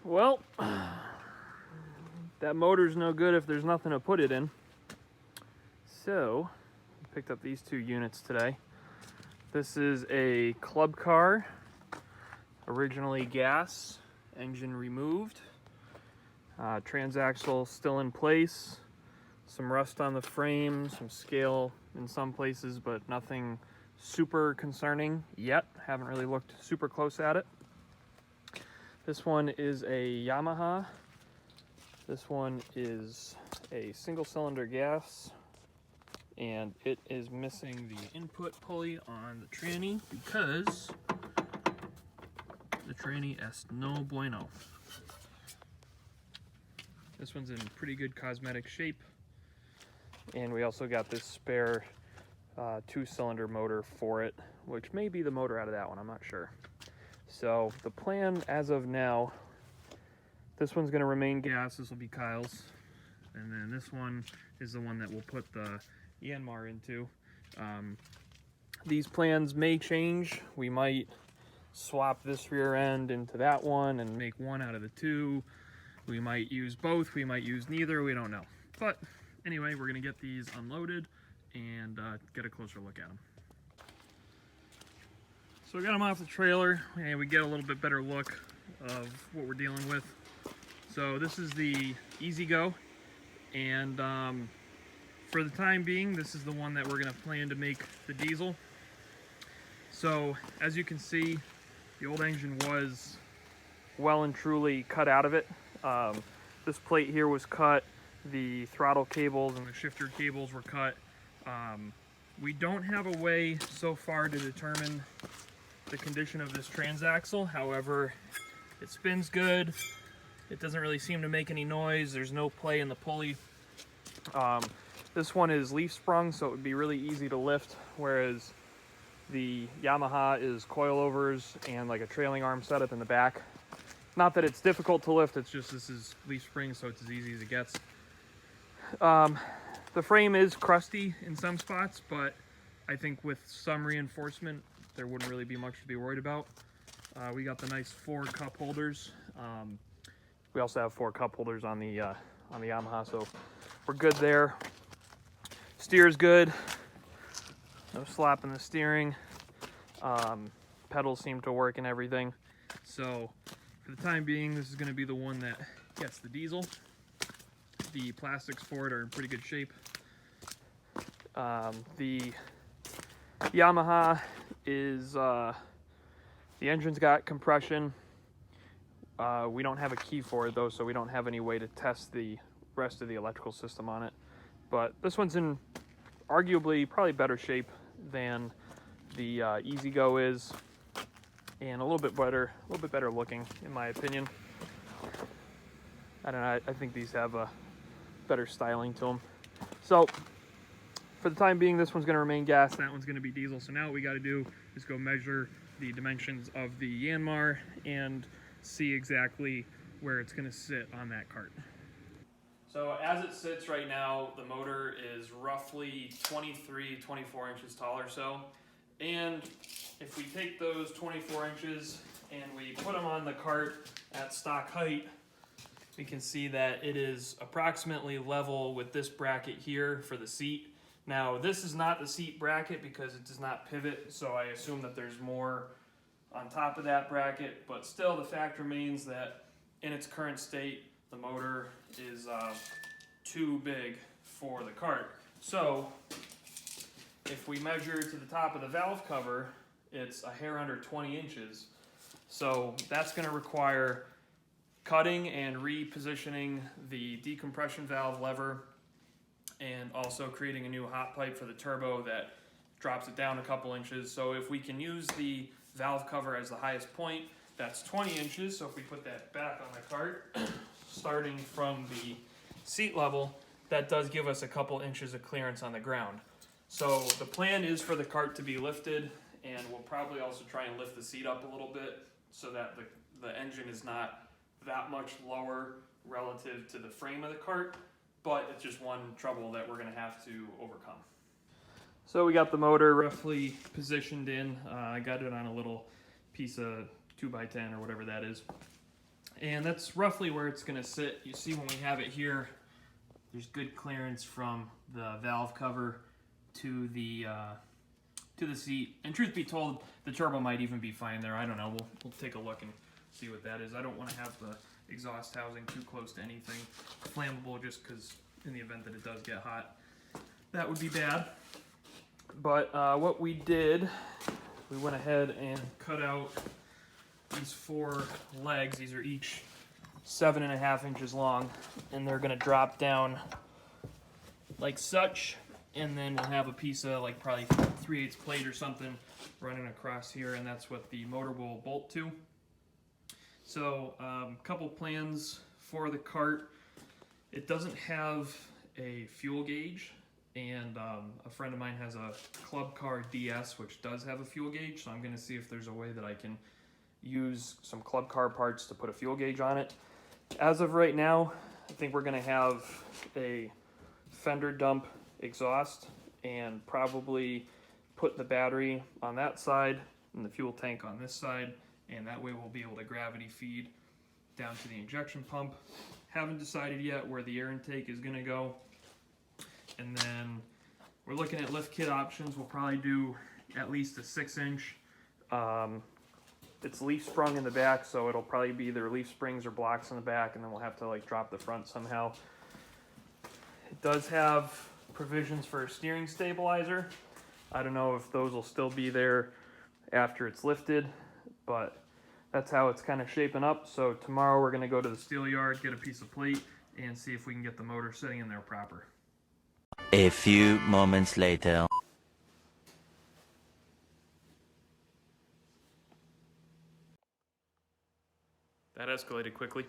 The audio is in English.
Well, that motor's no good if there's nothing to put it in. So, I picked up these two units today. This is a club car, originally gas, engine removed, transaxle still in place, some rust on the frame, some scale in some places, but nothing super concerning yet. Haven't really looked super close at it. This one is a Yamaha. This one is a single cylinder gas, and it is missing the input pulley on the tranny because the tranny es no bueno. This one's in pretty good cosmetic shape, and we also got this spare 2-cylinder motor for it, which may be the motor out of that one, I'm not sure. So the plan as of now, this one's going to remain gas. This will be Kyle's, and then this one is the one that we'll put the Yanmar into. These plans may change. We might swap this rear end into that one and make one out of the two. We might use both, we might use neither, we don't know. But anyway, we're gonna get these unloaded and get a closer look at them. So we got them off the trailer and we get a little bit better look of what we're dealing with. So this is the E-Z-GO, and for the time being, this is the one that we're gonna plan to make the diesel. So as you can see, the old engine was well and truly cut out of it. This plate here was cut, the throttle cables and the shifter cables were cut. We don't have a way so far to determine the condition of this transaxle. However, it spins good. It doesn't really seem to make any noise. There's no play in the pulley. This one is leaf sprung, so it would be really easy to lift, whereas the Yamaha is coilovers and like a trailing arm setup in the back. Not that it's difficult to lift, it's just this is leaf spring, so it's as easy as it gets. The frame is crusty in some spots, but I think with some reinforcement, there wouldn't really be much to be worried about. We got the nice 4 cup holders. We also have 4 cup holders on the Yamaha, so we're good there. Steer's good. No slap in the steering. Pedals seem to work and everything. So for the time being, this is going to be the one that gets the diesel. The plastics for it are in pretty good shape. The Yamaha is, the engine's got compression. We don't have a key for it though, so we don't have any way to test the rest of the electrical system on it. But this one's in arguably probably better shape than the E-Z-GO is, and a little bit better looking in my opinion. I don't know, I think these have a better styling to them. So for the time being, this one's going to remain gas, that one's going to be diesel. So now what we got to do is go measure the dimensions of the Yanmar and see exactly where it's going to sit on that cart. So as it sits right now, the motor is roughly 24 inches tall or so. And if we take those 24 inches and we put them on the cart at stock height, we can see that it is approximately level with this bracket here for the seat. Now, this is not the seat bracket because it does not pivot, so I assume that there's more on top of that bracket, but still the fact remains that in its current state, the motor is too big for the cart. So if we measure to the top of the valve cover, it's a hair under 20 inches. So that's going to require cutting and repositioning the decompression valve lever, and also creating a new hot pipe for the turbo that drops it down a couple inches. So if we can use the valve cover as the highest point, that's 20 inches. So if we put that back on the cart, starting from the seat level, that does give us a couple inches of clearance on the ground. So the plan is for the cart to be lifted, and we'll probably also try and lift the seat up a little bit so that the engine is not that much lower relative to the frame of the cart, but it's just one trouble that we're going to have to overcome. So we got the motor roughly positioned in. I got it on a little piece of 2x10 or whatever that is. And that's roughly where it's going to sit. You see when we have it here, there's good clearance from the valve cover to the seat. And truth be told, the turbo might even be fine there. I don't know. We'll take a look and see what that is. I don't want to have the exhaust housing too close to anything flammable, just because in the event that it does get hot, that would be bad. But what we did, we went ahead and cut out these 4 legs. These are each 7.5 inches long, and they're gonna drop down like such, and then we'll have a piece of like probably 3/8 plate or something running across here, and that's what the motor will bolt to. So couple plans for the cart. It doesn't have a fuel gauge, and a friend of mine has a Club Car DS which does have a fuel gauge, so I'm gonna see if there's a way that I can use some Club Car parts to put a fuel gauge on it. As of right now, I think we're gonna have a fender dump exhaust and probably put the battery on that side and the fuel tank on this side, and that way we'll be able to gravity feed down to the injection pump. Haven't decided yet where the air intake is gonna go. And then we're looking at lift kit options. We'll probably do at least a 6-inch. It's leaf sprung in the back, so it'll probably be either leaf springs or blocks in the back, and then we'll have to like drop the front somehow. It does have provisions for a steering stabilizer. I don't know if those will still be there after it's lifted, but that's how it's kind of shaping up. So tomorrow we're gonna go to the steel yard, get a piece of plate, and see if we can get the motor sitting in there proper. A few moments later. That escalated quickly.